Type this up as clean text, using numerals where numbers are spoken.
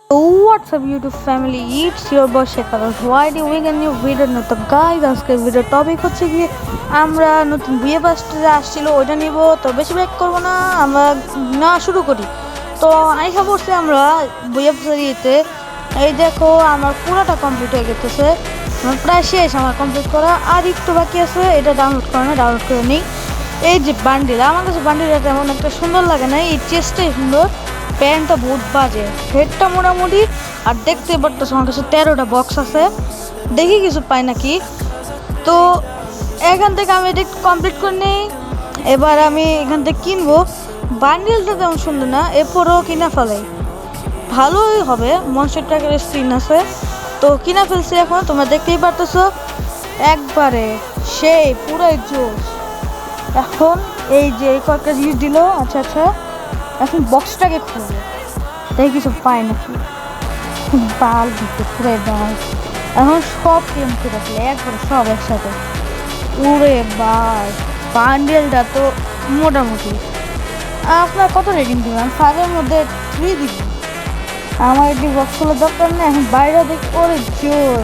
What's up YouTube family, it's your boy Shekhar. Why do we get new video? No, তো guys আজকের video topic হচ্ছে কি আমরা নতুন বিয়ে বাস্টে আসছিল ওইটা নিব। তো বেশি ব্যাক করবো না, আমরা না শুরু করি। তো আইসা পড়ছি আমরা বিয়ে বাস্টে। এই দেখো আমার পুরোটা কমপ্লিট হয়ে গেছে, আমার প্রায় শেষ আমার কমপ্লিট করা, আর একটু বাকি আছে। এটা ডাউনলোড করে না, ডাউনলোড করে নিই। এই যে বান্ডিল, আমার কাছে বান্ডিলটা তেমন একটা সুন্দর লাগে না, এই চেস্টটাই সুন্দর, প্যান্টটা বহুত বাজে, হেডটা মোটামুটি। আর দেখতে পারতেছো আমার কাছে 13টা বক্স আছে, দেখি কিছু পাই নাকি। তো এখান থেকে আমি এটা কমপ্লিট করে নিই। এবার আমি এখান থেকে কিনবো। বান্ডিলটা তেমন সুন্দর না, এরপরও কিনা ফেলাই, ভালোই হবে। মনস্টার ট্রাকের স্ক্রিন আছে, তো কিনা ফেলছি। এখন তোমরা দেখতেই পারতেছো একবারে সেই পুরো জোস। এখন এই যে কয়েকটা জিনিস দিল, আচ্ছা আচ্ছা, এখন বক্সটাকে খুলবো, দেখি কিছু পাই নাকি। বাল দিতে পুরো বাল, এখন সব গেম করে রাখলে একবারে সব একসাথে। উড়ে বাল, বান্ডেলটা তো মোটামুটি। আপনার কত রেটিং দিবেন? 5-এর মধ্যে 3 দিব। আমার এটি বক্সগুলো দরকার নেই, এখন বাইরে দেখি ওরে জোর।